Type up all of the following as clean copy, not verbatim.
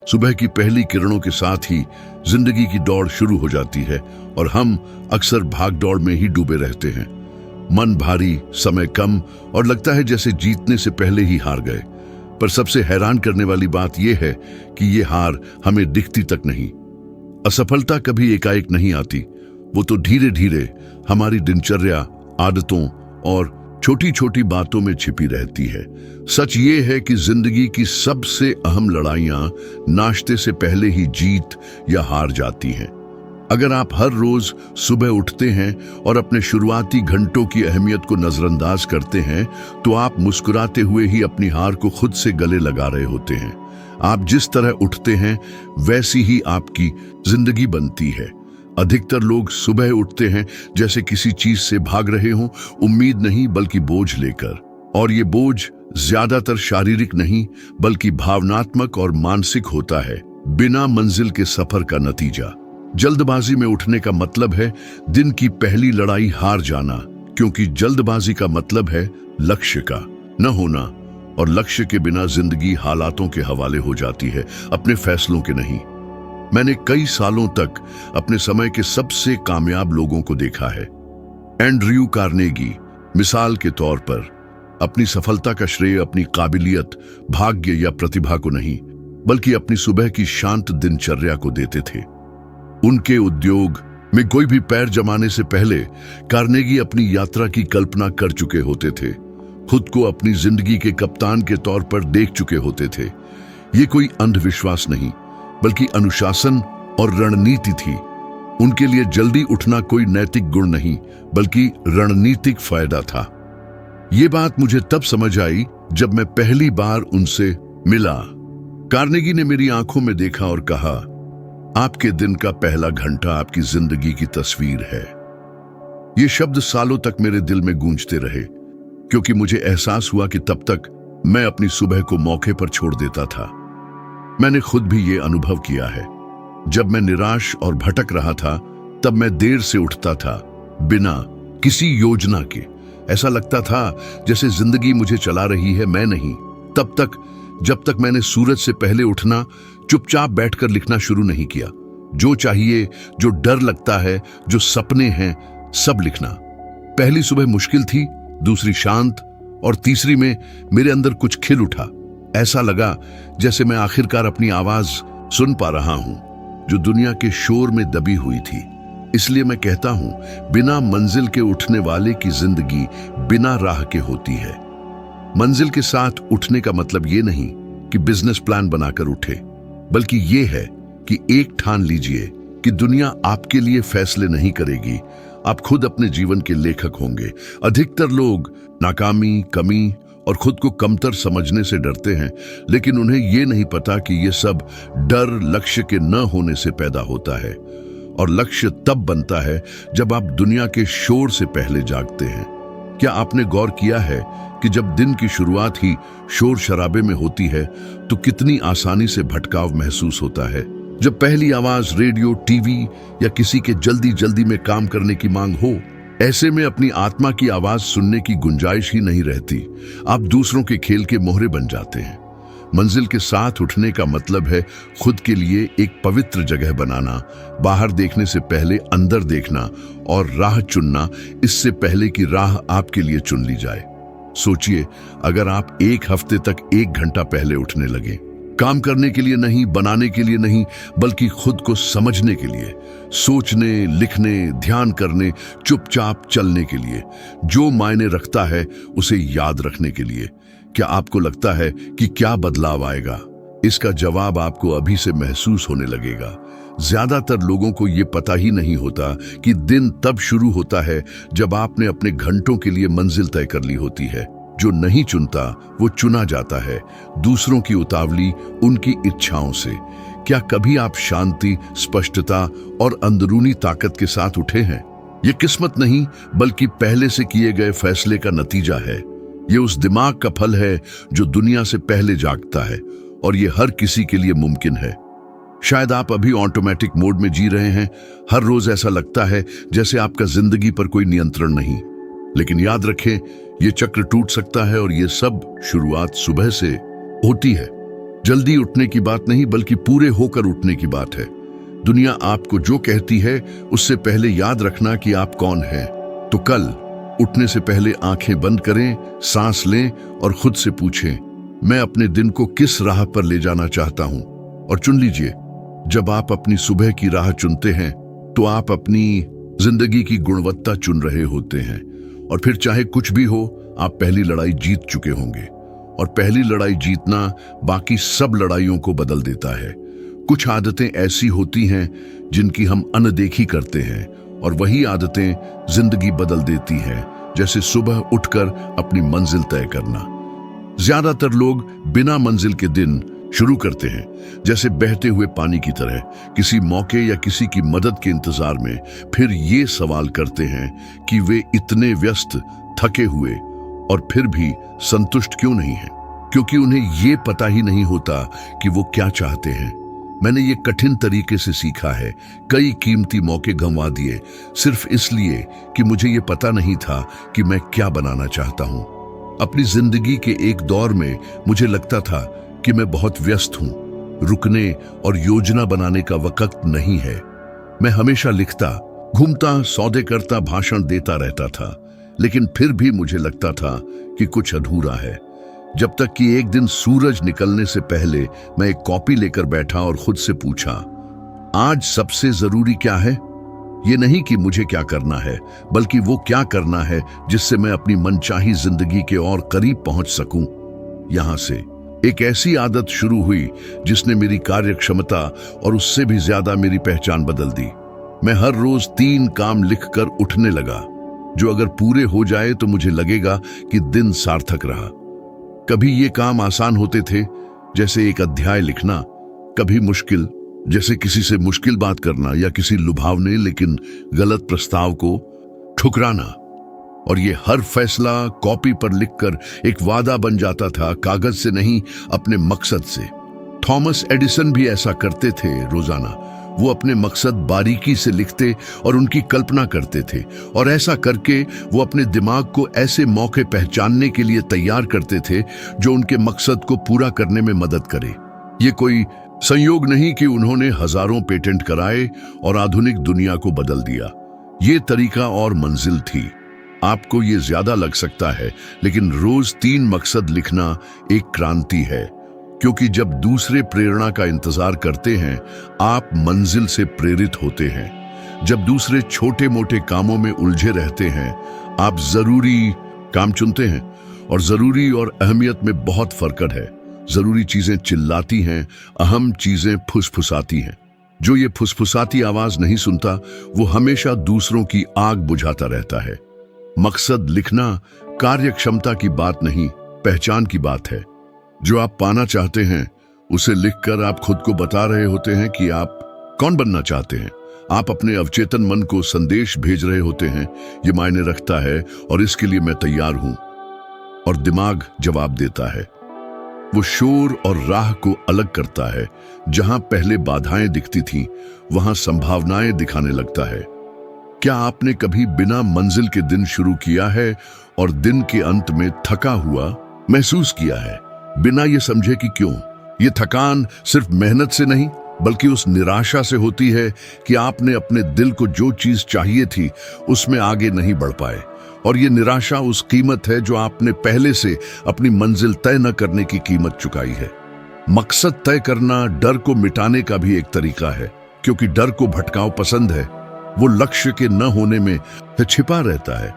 सुबह की पहली किरणों के साथ ही जिंदगी की दौड़ शुरू हो जाती है और हम अक्सर भाग दौड़ में ही डूबे रहते हैं। मन भारी, समय कम और लगता है जैसे जीतने से पहले ही हार गए। पर सबसे हैरान करने वाली बात यह है कि ये हार हमें दिखती तक नहीं। असफलता कभी एकाएक नहीं आती, वो तो धीरे धीरे हमारी दिनचर्या, आदतों और छोटी छोटी बातों में छिपी रहती है। सच ये है कि जिंदगी की सबसे अहम लड़ाइयां नाश्ते से पहले ही जीत या हार जाती हैं। अगर आप हर रोज सुबह उठते हैं और अपने शुरुआती घंटों की अहमियत को नजरअंदाज करते हैं, तो आप मुस्कुराते हुए ही अपनी हार को खुद से गले लगा रहे होते हैं। आप जिस तरह उठते हैं वैसी ही आपकी जिंदगी बनती है। अधिकतर लोग सुबह उठते हैं जैसे किसी चीज से भाग रहे हों, उम्मीद नहीं बल्कि बोझ लेकर। और ये बोझ ज्यादातर शारीरिक नहीं बल्कि भावनात्मक और मानसिक होता है, बिना मंजिल के सफर का नतीजा। जल्दबाजी में उठने का मतलब है दिन की पहली लड़ाई हार जाना, क्योंकि जल्दबाजी का मतलब है लक्ष्य का न होना, और लक्ष्य के बिना जिंदगी हालातों के हवाले हो जाती है, अपने फैसलों के नहीं। मैंने कई सालों तक अपने समय के सबसे कामयाब लोगों को देखा है। एंड्रयू कार्नेगी मिसाल के तौर पर अपनी सफलता का श्रेय अपनी काबिलियत, भाग्य या प्रतिभा को नहीं बल्कि अपनी सुबह की शांत दिनचर्या को देते थे। उनके उद्योग में कोई भी पैर जमाने से पहले कार्नेगी अपनी यात्रा की कल्पना कर चुके होते थे, खुद को अपनी जिंदगी के कप्तान के तौर पर देख चुके होते थे। ये कोई अंधविश्वास नहीं बल्कि अनुशासन और रणनीति थी। उनके लिए जल्दी उठना कोई नैतिक गुण नहीं बल्कि रणनीतिक फायदा था। ये बात मुझे तब समझ आई जब मैं पहली बार उनसे मिला। कार्नेगी ने मेरी आंखों में देखा और कहा, आपके दिन का पहला घंटा आपकी जिंदगी की तस्वीर है। ये शब्द सालों तक मेरे दिल में गूंजते रहे, क्योंकि मुझे एहसास हुआ कि तब तक मैं अपनी सुबह को मौके पर छोड़ देता था। मैंने खुद भी ये अनुभव किया है। जब मैं निराश और भटक रहा था तब मैं देर से उठता था, बिना किसी योजना के। ऐसा लगता था जैसे जिंदगी मुझे चला रही है, मैं नहीं। तब तक जब तक मैंने सूरज से पहले उठना, चुपचाप बैठकर लिखना शुरू नहीं किया। जो चाहिए, जो डर लगता है, जो सपने हैं, सब लिखना। पहली सुबह मुश्किल थी, दूसरी शांत और तीसरी में मेरे अंदर कुछ खिल उठा। ऐसा लगा जैसे मैं आखिरकार अपनी आवाज सुन पा रहा हूं, जो दुनिया के शोर में दबी हुई थी। इसलिए मैं कहता हूं, बिना मंजिल के उठने वाले की जिंदगी बिना राह के होती है। मंजिल के साथ उठने का मतलब ये नहीं कि बिजनेस प्लान बनाकर उठे, बल्कि ये है कि एक ठान लीजिए कि दुनिया आपके लिए फैसले नहीं करेगी, आप खुद अपने जीवन के लेखक होंगे। अधिकतर लोग नाकामी, कमी और खुद को कमतर समझने से डरते हैं, लेकिन उन्हें यह नहीं पता कि यह सब डर लक्ष्य के न होने से पैदा होता है। और लक्ष्य तब बनता है जब आप दुनिया के शोर से पहले जागते हैं। क्या आपने गौर किया है कि जब दिन की शुरुआत ही शोर शराबे में होती है तो कितनी आसानी से भटकाव महसूस होता है? जब पहली आवाज रेडियो, टीवी या किसी के जल्दी जल्दी में काम करने की मांग हो, ऐसे में अपनी आत्मा की आवाज सुनने की गुंजाइश ही नहीं रहती। आप दूसरों के खेल के मोहरे बन जाते हैं। मंजिल के साथ उठने का मतलब है खुद के लिए एक पवित्र जगह बनाना, बाहर देखने से पहले अंदर देखना और राह चुनना, इससे पहले कि राह आपके लिए चुन ली जाए। सोचिए, अगर आप एक हफ्ते तक 1 घंटा पहले उठने लगे, काम करने के लिए नहीं, बनाने के लिए नहीं, बल्कि खुद को समझने के लिए, सोचने, लिखने, ध्यान करने, चुपचाप चलने के लिए, जो मायने रखता है उसे याद रखने के लिए, क्या आपको लगता है कि क्या बदलाव आएगा? इसका जवाब आपको अभी से महसूस होने लगेगा। ज्यादातर लोगों को ये पता ही नहीं होता कि दिन तब शुरू होता है जब आपने अपने घंटों के लिए मंजिल तय कर ली होती है। जो नहीं चुनता वो चुना जाता है, दूसरों की उतावली, उनकी इच्छाओं से। क्या कभी आप शांति, स्पष्टता और अंदरूनी ताकत के साथ उठे हैं? ये किस्मत नहीं बल्कि पहले से किए गए फैसले का नतीजा है। ये उस दिमाग का फल है जो दुनिया से पहले जागता है, और ये हर किसी के लिए मुमकिन है। शायद आप अभी ऑटोमेटिक मोड में जी रहे हैं। हर रोज ऐसा लगता है जैसे आपका जिंदगी पर कोई नियंत्रण नहीं, लेकिन याद रखें, ये चक्र टूट सकता है और ये सब शुरुआत सुबह से होती है। जल्दी उठने की बात नहीं, बल्कि पूरे होकर उठने की बात है। दुनिया आपको जो कहती है उससे पहले याद रखना कि आप कौन हैं। तो कल उठने से पहले आंखें बंद करें, सांस लें और खुद से पूछें, मैं अपने दिन को किस राह पर ले जाना चाहता हूं। और चुन लीजिए, जब आप अपनी सुबह की राह चुनते हैं तो आप अपनी जिंदगी की गुणवत्ता चुन रहे होते हैं। और फिर चाहे कुछ भी हो, आप पहली लड़ाई जीत चुके होंगे। और पहली लड़ाई जीतना बाकी सब लड़ाइयों को बदल देता है। कुछ आदतें ऐसी होती हैं जिनकी हम अनदेखी करते हैं, और वही आदतें जिंदगी बदल देती हैं, जैसे सुबह उठकर अपनी मंजिल तय करना। ज्यादातर लोग बिना मंजिल के दिन शुरू करते हैं, जैसे बहते हुए पानी की तरह, किसी मौके या किसी की मदद के इंतजार में। फिर ये सवाल करते हैं कि वे इतने व्यस्त, थके हुए और फिर भी संतुष्ट क्यों नहीं हैं, क्योंकि उन्हें ये पता ही नहीं होता कि वो क्या चाहते हैं। मैंने ये कठिन तरीके से सीखा है, कई कीमती मौके गंवा दिए सिर्फ इसलिए कि मुझे ये पता नहीं था कि मैं क्या बनाना चाहता हूं। अपनी जिंदगी के एक दौर में मुझे लगता था कि मैं बहुत व्यस्त हूं, रुकने और योजना बनाने का वक्त नहीं है। मैं हमेशा लिखता, घूमता, सौदे करता, भाषण देता रहता था, लेकिन फिर भी मुझे लगता था कि कुछ अधूरा है। जब तक कि एक दिन सूरज निकलने से पहले मैं एक कॉपी लेकर बैठा और खुद से पूछा, आज सबसे जरूरी क्या है? ये नहीं कि मुझे क्या करना है, बल्कि वो क्या करना है जिससे मैं अपनी मनचाही जिंदगी के और करीब पहुंच सकूं। यहां से एक ऐसी आदत शुरू हुई जिसने मेरी कार्यक्षमता और उससे भी ज्यादा मेरी पहचान बदल दी। मैं हर रोज 3 काम लिखकर उठने लगा, जो अगर पूरे हो जाए तो मुझे लगेगा कि दिन सार्थक रहा। कभी ये काम आसान होते थे, जैसे एक अध्याय लिखना, कभी मुश्किल, जैसे किसी से मुश्किल बात करना या किसी लुभावने लेकिन गलत प्रस्ताव को ठुकराना। और ये हर फैसला कॉपी पर लिखकर एक वादा बन जाता था, कागज से नहीं, अपने मकसद से। थॉमस एडिसन भी ऐसा करते थे। रोजाना वो अपने मकसद बारीकी से लिखते और उनकी कल्पना करते थे, और ऐसा करके वो अपने दिमाग को ऐसे मौके पहचानने के लिए तैयार करते थे जो उनके मकसद को पूरा करने में मदद करे। ये कोई संयोग नहीं कि उन्होंने हजारों पेटेंट कराए और आधुनिक दुनिया को बदल दिया। ये तरीका और मंजिल थी। आपको ये ज्यादा लग सकता है, लेकिन रोज 3 मकसद लिखना एक क्रांति है, क्योंकि जब दूसरे प्रेरणा का इंतजार करते हैं, आप मंजिल से प्रेरित होते हैं। जब दूसरे छोटे मोटे कामों में उलझे रहते हैं, आप जरूरी काम चुनते हैं। और जरूरी और अहमियत में बहुत फर्क है। जरूरी चीजें चिल्लाती हैं, अहम चीजें फुसफुसाती हैं। जो ये फुसफुसाती आवाज नहीं सुनता, वो हमेशा दूसरों की आग बुझाता रहता है। मकसद लिखना कार्यक्षमता की बात नहीं, पहचान की बात है। जो आप पाना चाहते हैं, उसे लिखकर आप खुद को बता रहे होते हैं कि आप कौन बनना चाहते हैं। आप अपने अवचेतन मन को संदेश भेज रहे होते हैं, ये मायने रखता है और इसके लिए मैं तैयार हूं। और दिमाग जवाब देता है। वो शोर और राह को अलग करता है। जहां पहले बाधाएं दिखती थीं, वहां संभावनाएं दिखाने लगता है। क्या आपने कभी बिना मंजिल के दिन शुरू किया है और दिन के अंत में थका हुआ महसूस किया है, बिना ये समझे कि क्यों? ये थकान सिर्फ मेहनत से नहीं, बल्कि उस निराशा से होती है कि आपने अपने दिल को जो चीज चाहिए थी उसमें आगे नहीं बढ़ पाए। और ये निराशा उस कीमत है जो आपने पहले से अपनी मंजिल तय न करने की कीमत चुकाई है। मकसद तय करना डर को मिटाने का भी एक तरीका है, क्योंकि डर को भटकाव पसंद है। वो लक्ष्य के न होने में छिपा रहता है।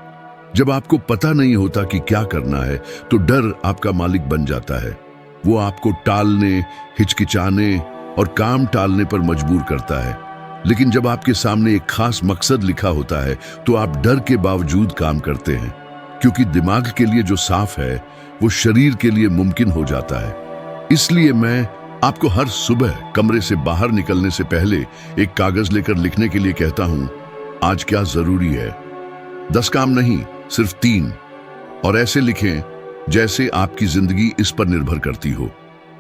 जब आपको पता नहीं होता कि क्या करना है, तो डर आपका मालिक बन जाता है। वो आपको टालने, हिचकिचाने और काम टालने पर मजबूर करता है। लेकिन जब आपके सामने एक खास मकसद लिखा होता है, तो आप डर के बावजूद काम करते हैं, क्योंकि दिमाग के लिए जो साफ है, वो शरीर के लिए मुमकिन हो जाता है। इसलिए मैं आपको हर सुबह कमरे से बाहर निकलने से पहले एक कागज लेकर लिखने के लिए कहता हूं, आज क्या जरूरी है। 10 काम नहीं, सिर्फ 3। और ऐसे लिखें जैसे आपकी जिंदगी इस पर निर्भर करती हो,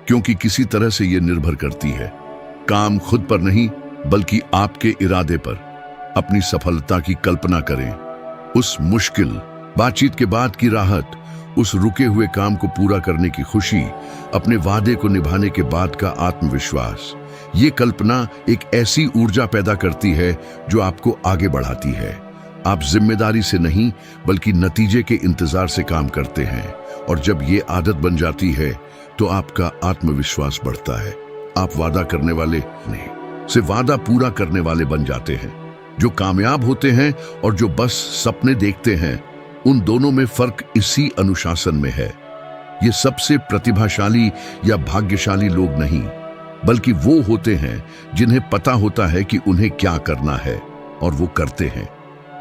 क्योंकि किसी तरह से ये निर्भर करती है। काम खुद पर नहीं, बल्कि आपके इरादे पर। अपनी सफलता की कल्पना करें, उस मुश्किल बातचीत के बाद की राहत, उस रुके हुए काम को पूरा करने की खुशी, अपने वादे को निभाने के बाद का आत्मविश्वास। ये कल्पना एक ऐसी ऊर्जा पैदा करती है जो आपको आगे बढ़ाती है। आप जिम्मेदारी से नहीं बल्कि नतीजे के इंतजार से काम करते हैं, और जब ये आदत बन जाती है तो आपका आत्मविश्वास बढ़ता है। आप वादा करने वाले नहीं, सिर्फ वादा पूरा करने वाले बन जाते हैं। जो कामयाब होते हैं और जो बस सपने देखते हैं, उन दोनों में फर्क इसी अनुशासन में है। ये सबसे प्रतिभाशाली या भाग्यशाली लोग नहीं, बल्कि वो होते हैं जिन्हें पता होता है कि उन्हें क्या करना है और वो करते हैं,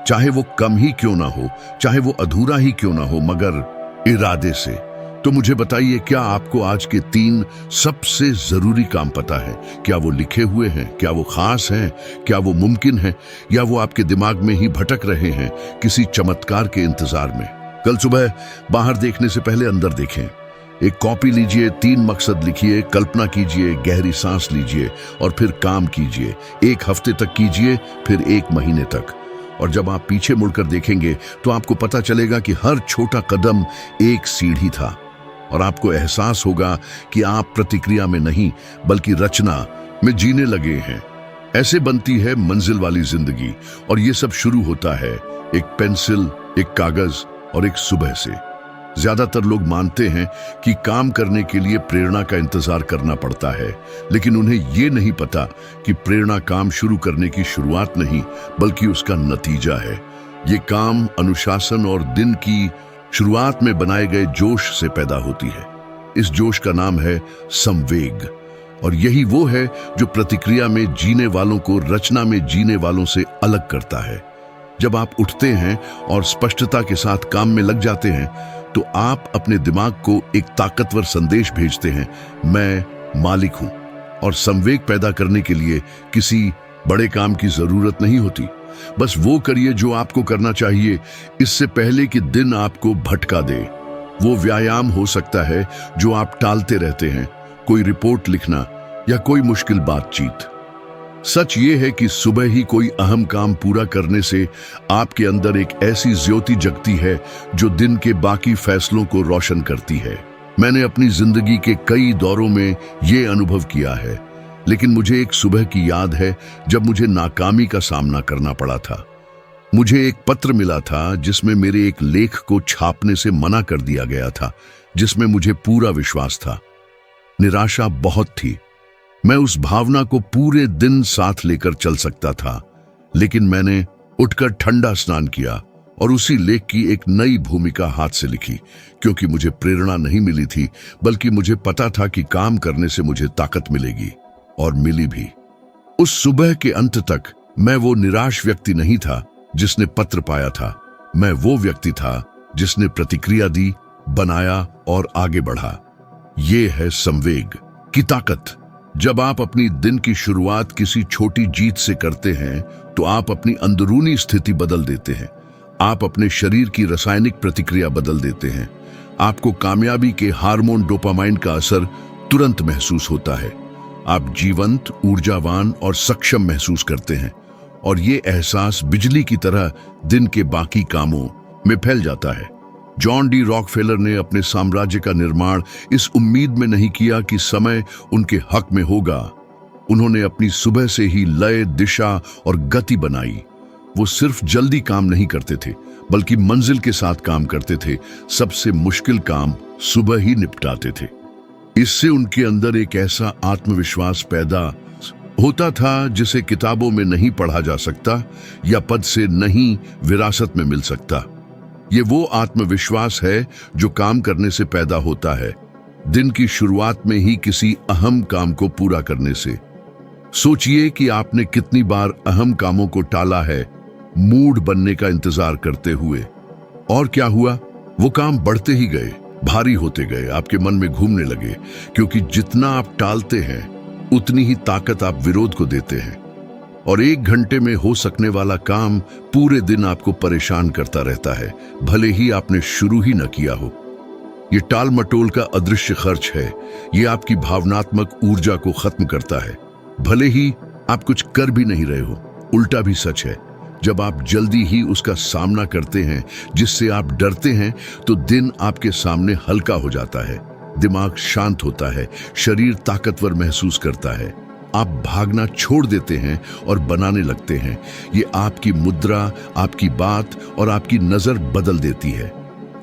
चाहे वो कम ही क्यों ना हो, चाहे वो अधूरा ही क्यों ना हो, मगर इरादे से। तो मुझे बताइए, क्या आपको आज के 3 सबसे जरूरी काम पता है? क्या वो लिखे हुए हैं? क्या वो खास हैं? क्या वो मुमकिन है? या वो आपके दिमाग में ही भटक रहे हैं किसी चमत्कार के इंतजार में? कल सुबह बाहर देखने से पहले अंदर देखें। एक कॉपी लीजिए, 3 मकसद लिखिए, कल्पना कीजिए, गहरी सांस लीजिए और फिर काम कीजिए। 1 हफ्ते तक कीजिए, फिर 1 महीने तक। और जब आप पीछे मुड़कर देखेंगे तो आपको पता चलेगा कि हर छोटा कदम एक सीढ़ी था, और आपको एहसास होगा कि आप प्रतिक्रिया में नहीं बल्कि रचना में जीने लगे हैं। ऐसे बनती है मंजिल वाली जिंदगी, और ये सब शुरू होता है एक पेंसिल, एक कागज और एक सुबह से। ज्यादातर लोग मानते हैं कि काम करने के लिए प्रेरणा का इंतजार करना पड़ता है, लेकिन उन्हें ये नहीं पता कि प्रेरणा काम शुरू करने की शुरुआत नहीं बल्कि उसका नतीजा है। ये काम अनुशासन और दिन की शुरुआत में बनाए गए जोश से पैदा होती है। इस जोश का नाम है संवेग, और यही वो है जो प्रतिक्रिया में जीने वालों को रचना में जीने वालों से अलग करता है। जब आप उठते हैं और स्पष्टता के साथ काम में लग जाते हैं, तो आप अपने दिमाग को एक ताकतवर संदेश भेजते हैं, मैं मालिक हूं। और संवेग पैदा करने के लिए किसी बड़े काम की जरूरत नहीं होती। बस वो करिए जो आपको करना चाहिए, इससे पहले कि दिन आपको भटका दे। वो व्यायाम हो सकता है जो आप टालते रहते हैं, कोई रिपोर्ट लिखना या कोई मुश्किल बातचीत। सच ये है कि सुबह ही कोई अहम काम पूरा करने से आपके अंदर एक ऐसी ज्योति जगती है जो दिन के बाकी फैसलों को रोशन करती है। मैंने अपनी जिंदगी के कई दौरों में ये अनुभव किया है, लेकिन मुझे एक सुबह की याद है जब मुझे नाकामी का सामना करना पड़ा था। मुझे एक पत्र मिला था जिसमें मेरे एक लेख को छापने से मना कर दिया गया था, जिसमें मुझे पूरा विश्वास था। निराशा बहुत थी। मैं उस भावना को पूरे दिन साथ लेकर चल सकता था, लेकिन मैंने उठकर ठंडा स्नान किया और उसी लेख की एक नई भूमिका हाथ से लिखी, क्योंकि मुझे प्रेरणा नहीं मिली थी, बल्कि मुझे पता था कि काम करने से मुझे ताकत मिलेगी, और मिली भी। उस सुबह के अंत तक मैं वो निराश व्यक्ति नहीं था जिसने पत्र पाया था। मैं वो व्यक्ति था जिसने प्रतिक्रिया दी, बनाया और आगे बढ़ा। ये है संवेग की ताकत। जब आप अपनी दिन की शुरुआत किसी छोटी जीत से करते हैं, तो आप अपनी अंदरूनी स्थिति बदल देते हैं। आप अपने शरीर की रासायनिक प्रतिक्रिया बदल देते हैं। आपको कामयाबी के हार्मोन डोपामाइन का असर तुरंत महसूस होता है। आप जीवंत, ऊर्जावान और सक्षम महसूस करते हैं, और ये एहसास बिजली की तरह दिन के बाकी कामों में फैल जाता है। जॉन डी रॉकफेलर ने अपने साम्राज्य का निर्माण इस उम्मीद में नहीं किया कि समय उनके हक में होगा। उन्होंने अपनी सुबह से ही लय, दिशा और गति बनाई। वो सिर्फ जल्दी काम नहीं करते थे, बल्कि मंजिल के साथ काम करते थे। सबसे मुश्किल काम सुबह ही निपटाते थे। इससे उनके अंदर एक ऐसा आत्मविश्वास पैदा होता था जिसे किताबों में नहीं पढ़ा जा सकता या पद से नहीं विरासत में मिल सकता। ये वो आत्मविश्वास है जो काम करने से पैदा होता है, दिन की शुरुआत में ही किसी अहम काम को पूरा करने से। सोचिए कि आपने कितनी बार अहम कामों को टाला है, मूड बनने का इंतजार करते हुए, और क्या हुआ? वो काम बढ़ते ही गए, भारी होते गए, आपके मन में घूमने लगे, क्योंकि जितना आप टालते हैं उतनी ही ताकत आप विरोध को देते हैं। और 1 घंटे में हो सकने वाला काम पूरे दिन आपको परेशान करता रहता है, भले ही आपने शुरू ही न किया हो। ये टाल मटोल का अदृश्य खर्च है। ये आपकी भावनात्मक ऊर्जा को खत्म करता है, भले ही आप कुछ कर भी नहीं रहे हो। उल्टा भी सच है, जब आप जल्दी ही उसका सामना करते हैं जिससे आप डरते हैं, तो दिन आपके सामने हल्का हो जाता है, दिमाग शांत होता है, शरीर ताकतवर महसूस करता है। आप भागना छोड़ देते हैं और बनाने लगते हैं। ये आपकी मुद्रा, आपकी बात और आपकी नजर बदल देती है।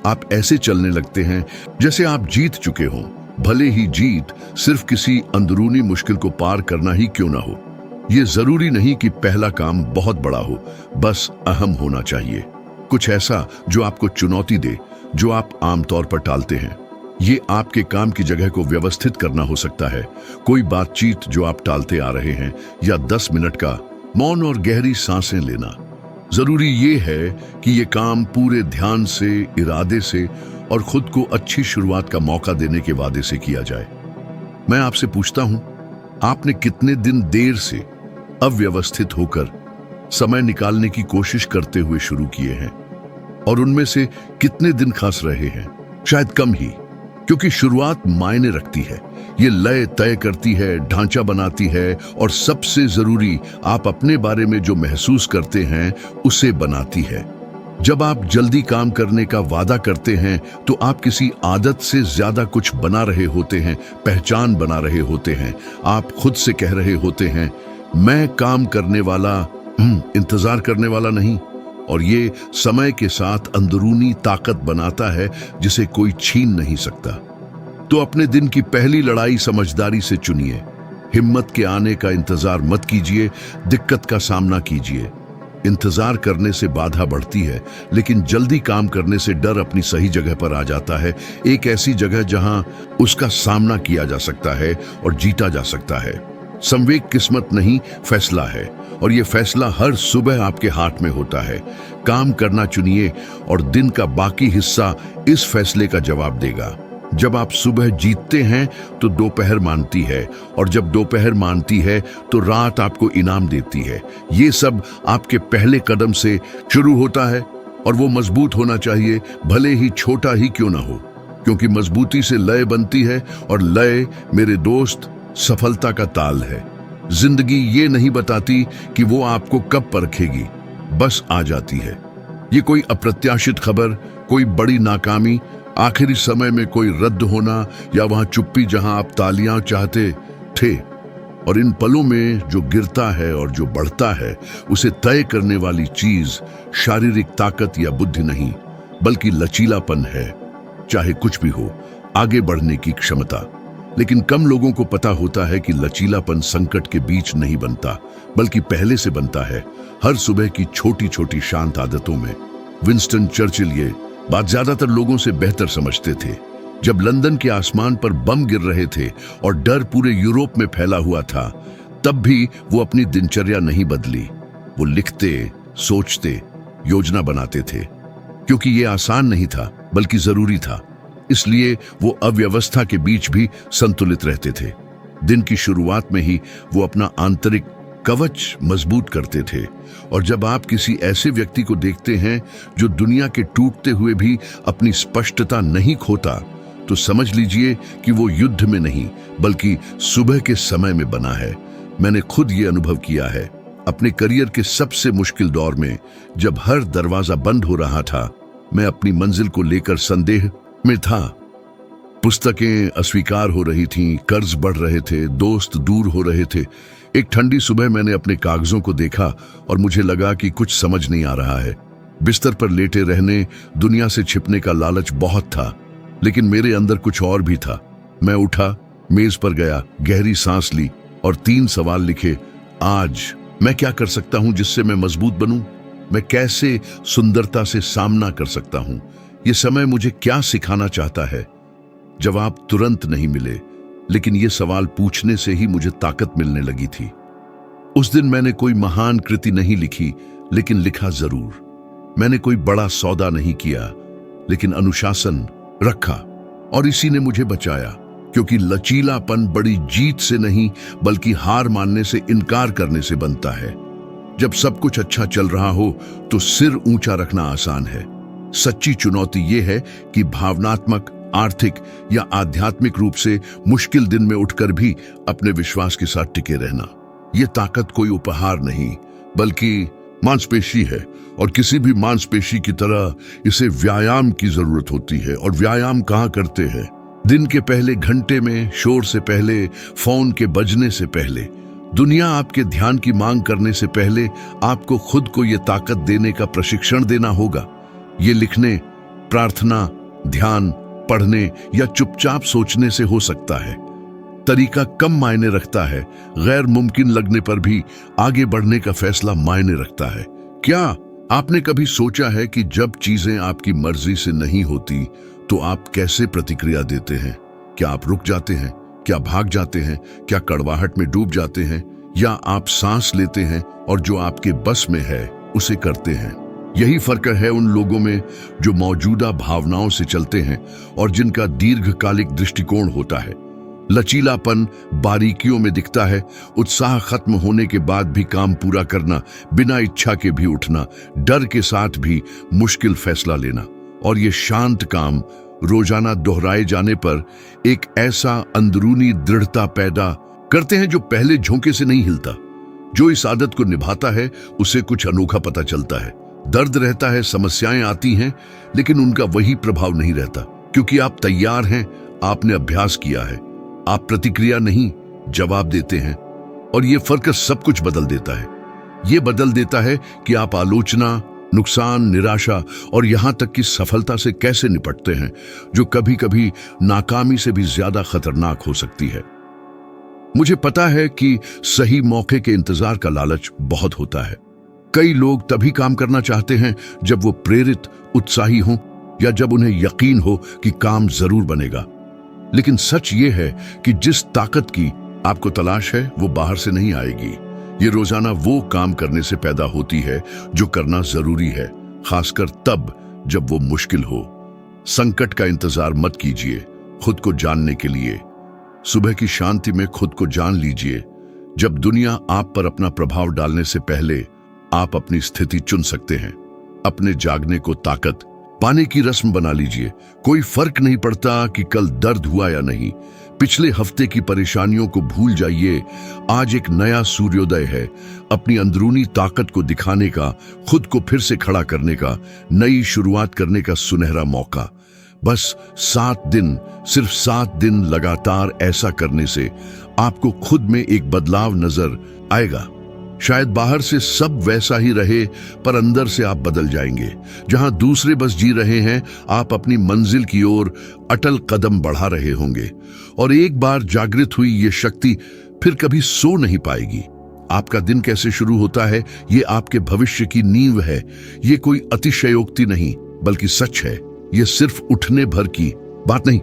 आप ऐसे चलने लगते हैं जैसे आप जीत चुके हों, भले ही जीत सिर्फ किसी अंदरूनी मुश्किल को पार करना ही क्यों ना हो। ये जरूरी नहीं कि पहला काम बहुत बड़ा हो, बस अहम होना चाहिए। कुछ ऐसा जो आपको चुनौती दे, जो आप आमतौर पर टालते हैं। ये आपके काम की जगह को व्यवस्थित करना हो सकता है, कोई बातचीत जो आप टालते आ रहे हैं, या 10 मिनट का मौन और गहरी सांसें लेना। जरूरी ये है कि ये काम पूरे ध्यान से, इरादे से और खुद को अच्छी शुरुआत का मौका देने के वादे से किया जाए। मैं आपसे पूछता हूं, आपने कितने दिन देर से, अव्यवस्थित होकर समय निकालने की कोशिश करते हुए शुरू किए हैं, और उनमें से कितने दिन खास रहे हैं? शायद कम ही, क्योंकि शुरुआत मायने रखती है। ये लय तय करती है, ढांचा बनाती है, और सबसे जरूरी, आप अपने बारे में जो महसूस करते हैं उसे बनाती है। जब आप जल्दी काम करने का वादा करते हैं तो आप किसी आदत से ज्यादा कुछ बना रहे होते हैं, पहचान बना रहे होते हैं। आप खुद से कह रहे होते हैं, मैं काम करने वाला, इंतजार करने वाला नहीं। और ये समय के साथ अंदरूनी ताकत बनाता है जिसे कोई छीन नहीं सकता। तो अपने दिन की पहली लड़ाई समझदारी से चुनिए। हिम्मत के आने का इंतजार मत कीजिए, दिक्कत का सामना कीजिए। इंतजार करने से बाधा बढ़ती है, लेकिन जल्दी काम करने से डर अपनी सही जगह पर आ जाता है, एक ऐसी जगह जहां उसका सामना किया जा सकता है और जीता जा सकता है। संवेग किस्मत नहीं, फैसला है, और ये फैसला हर सुबह आपके हाथ में होता है। काम करना चुनिए और दिन का बाकी हिस्सा इस फैसले का जवाब देगा। जब आप सुबह जीतते हैं तो दोपहर मानती है, और जब दोपहर मानती है तो रात आपको इनाम देती है। ये सब आपके पहले कदम से शुरू होता है, और वो मजबूत होना चाहिए, भले ही छोटा ही क्यों ना हो, क्योंकि मजबूती से लय बनती है, और लय, मेरे दोस्त, सफलता का ताल है। जिंदगी ये नहीं बताती कि वो आपको कब परखेगी, बस आ जाती है। ये कोई अप्रत्याशित खबर, कोई बड़ी नाकामी, आखिरी समय में कोई रद्द होना, या वहां चुप्पी जहां आप तालियां चाहते थे। और इन पलों में जो गिरता है और जो बढ़ता है, उसे तय करने वाली चीज शारीरिक ताकत या बुद्धि नहीं, बल्कि लचीलापन है। चाहे कुछ भी हो, आगे बढ़ने की क्षमता। लेकिन कम लोगों को पता होता है कि लचीलापन संकट के बीच नहीं बनता, बल्कि पहले से बनता है, हर सुबह की छोटी छोटी शांत आदतों में। विंस्टन चर्चिल ये बात ज्यादातर लोगों से बेहतर समझते थे। जब लंदन के आसमान पर बम गिर रहे थे और डर पूरे यूरोप में फैला हुआ था, तब भी वो अपनी दिनचर्या नहीं बदली। वो लिखते, सोचते, योजना बनाते थे, क्योंकि ये आसान नहीं था, बल्कि जरूरी था। इसलिए वो अव्यवस्था के बीच भी संतुलित रहते थे। दिन की शुरुआत में ही वो अपना आंतरिक कवच मजबूत करते थे। और जब आप किसी ऐसे व्यक्ति को देखते हैं जो दुनिया के टूटते हुए भी अपनी स्पष्टता नहीं खोता, तो समझ लीजिए कि वो युद्ध में नहीं, बल्कि सुबह के समय में बना है। मैंने खुद ये अनुभव किया है अपने करियर के सबसे मुश्किल दौर में। जब हर दरवाजा बंद हो रहा था, मैं अपनी मंजिल को लेकर संदेह में था। पुस्तकें अस्वीकार हो रही थीं, कर्ज बढ़ रहे थे, दोस्त दूर हो रहे थे। एक ठंडी सुबह मैंने अपने कागजों को देखा और मुझे लगा कि कुछ समझ नहीं आ रहा है। बिस्तर पर लेटे रहने, दुनिया से छिपने का लालच बहुत था, लेकिन मेरे अंदर कुछ और भी था। मैं उठा, मेज पर गया, गहरी सांस ली और 3 सवाल लिखे। आज मैं क्या कर सकता हूं जिससे मैं मजबूत बनूं? मैं कैसे सुंदरता से सामना कर सकता हूं? ये समय मुझे क्या सिखाना चाहता है? जवाब तुरंत नहीं मिले, लेकिन ये सवाल पूछने से ही मुझे ताकत मिलने लगी थी। उस दिन मैंने कोई महान कृति नहीं लिखी, लेकिन लिखा जरूर। मैंने कोई बड़ा सौदा नहीं किया, लेकिन अनुशासन रखा, और इसी ने मुझे बचाया। क्योंकि लचीलापन बड़ी जीत से नहीं, बल्कि हार मानने से इनकार करने से बनता है। जब सब कुछ अच्छा चल रहा हो तो सिर ऊंचा रखना आसान है। सच्ची चुनौती यह है कि भावनात्मक, आर्थिक या आध्यात्मिक रूप से मुश्किल दिन में उठकर भी अपने विश्वास के साथ टिके रहना। यह ताकत कोई उपहार नहीं, बल्कि मांसपेशी है और किसी भी मांसपेशी की तरह इसे व्यायाम की जरूरत होती है। और व्यायाम कहाँ करते हैं? दिन के पहले घंटे में, शोर से पहले, फोन के बजने से पहले, दुनिया आपके ध्यान की मांग करने से पहले आपको खुद को ये ताकत देने का प्रशिक्षण देना होगा। ये लिखने, प्रार्थना, ध्यान, पढ़ने या चुपचाप सोचने से हो सकता है। तरीका कम मायने रखता है, गैर मुमकिन लगने पर भी आगे बढ़ने का फैसला मायने रखता है। क्या आपने कभी सोचा है कि जब चीजें आपकी मर्जी से नहीं होती तो आप कैसे प्रतिक्रिया देते हैं? क्या आप रुक जाते हैं? क्या भाग जाते हैं? क्या कड़वाहट में डूब जाते हैं? या आप सांस लेते हैं और जो आपके बस में है उसे करते हैं? यही फर्क है उन लोगों में जो मौजूदा भावनाओं से चलते हैं और जिनका दीर्घकालिक दृष्टिकोण होता है। लचीलापन बारीकियों में दिखता है, उत्साह खत्म होने के बाद भी काम पूरा करना, बिना इच्छा के भी उठना, डर के साथ भी मुश्किल फैसला लेना। और ये शांत काम रोजाना दोहराए जाने पर एक ऐसा अंदरूनी दृढ़ता पैदा करते हैं जो पहले झोंके से नहीं हिलता। जो इस आदत को निभाता है उसे कुछ अनोखा पता चलता है। दर्द रहता है, समस्याएं आती हैं, लेकिन उनका वही प्रभाव नहीं रहता, क्योंकि आप तैयार हैं, आपने अभ्यास किया है। आप प्रतिक्रिया नहीं, जवाब देते हैं। और ये फर्क सब कुछ बदल देता है। ये बदल देता है कि आप आलोचना, नुकसान, निराशा और यहां तक कि सफलता से कैसे निपटते हैं, जो कभी कभी नाकामी से भी ज्यादा खतरनाक हो सकती है। मुझे पता है कि सही मौके के इंतजार का लालच बहुत होता है। कई लोग तभी काम करना चाहते हैं जब वो प्रेरित, उत्साही हों या जब उन्हें यकीन हो कि काम जरूर बनेगा। लेकिन सच ये है कि जिस ताकत की आपको तलाश है वो बाहर से नहीं आएगी। ये रोजाना वो काम करने से पैदा होती है जो करना जरूरी है, खासकर तब जब वो मुश्किल हो। संकट का इंतजार मत कीजिए खुद को जानने के लिए। सुबह की शांति में खुद को जान लीजिए। जब दुनिया आप पर अपना प्रभाव डालने से पहले आप अपनी स्थिति चुन सकते हैं। अपने जागने को ताकत पाने की रस्म बना लीजिए। कोई फर्क नहीं पड़ता कि कल दर्द हुआ या नहीं। पिछले हफ्ते की परेशानियों को भूल जाइए। आज एक नया सूर्योदय है, अपनी अंदरूनी ताकत को दिखाने का, खुद को फिर से खड़ा करने का, नई शुरुआत करने का सुनहरा मौका। बस 7 दिन, सिर्फ 7 दिन लगातार ऐसा करने से आपको खुद में एक बदलाव नजर आएगा। शायद बाहर से सब वैसा ही रहे, पर अंदर से आप बदल जाएंगे। जहां दूसरे बस जी रहे हैं, आप अपनी मंजिल की ओर अटल कदम बढ़ा रहे होंगे। और एक बार जागृत हुई ये शक्ति फिर कभी सो नहीं पाएगी। आपका दिन कैसे शुरू होता है, ये आपके भविष्य की नींव है। ये कोई अतिशयोक्ति नहीं, बल्कि सच है। ये सिर्फ उठने भर की बात नहीं,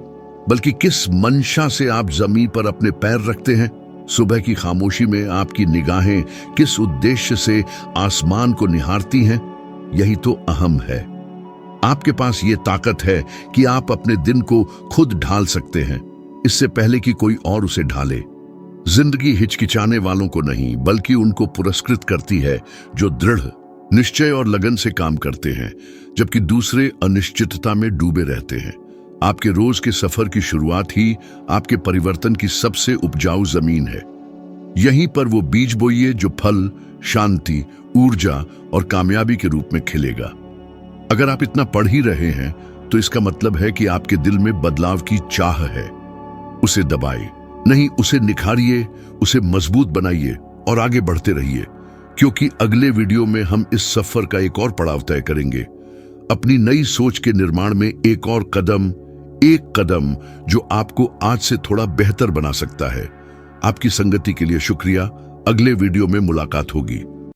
बल्कि किस मंशा से आप जमीन पर अपने पैर रखते हैं। सुबह की खामोशी में आपकी निगाहें किस उद्देश्य से आसमान को निहारती हैं, यही तो अहम है। आपके पास ये ताकत है कि आप अपने दिन को खुद ढाल सकते हैं, इससे पहले कि कोई और उसे ढाले। जिंदगी हिचकिचाने वालों को नहीं, बल्कि उनको पुरस्कृत करती है जो दृढ़ निश्चय और लगन से काम करते हैं, जबकि दूसरे अनिश्चितता में डूबे रहते हैं। आपके रोज के सफर की शुरुआत ही आपके परिवर्तन की सबसे उपजाऊ जमीन है। यहीं पर वो बीज बोइए जो फल, शांति, ऊर्जा और कामयाबी के रूप में खिलेगा। अगर आप इतना पढ़ ही रहे हैं तो इसका मतलब है कि आपके दिल में बदलाव की चाह है। उसे दबाए नहीं, उसे निखारिए, उसे मजबूत बनाइए और आगे बढ़ते रहिए, क्योंकि अगले वीडियो में हम इस सफर का एक और पड़ाव तय करेंगे। अपनी नई सोच के निर्माण में एक और कदम, एक कदम जो आपको आज से थोड़ा बेहतर बना सकता है। आपकी संगति के लिए शुक्रिया। अगले वीडियो में मुलाकात होगी।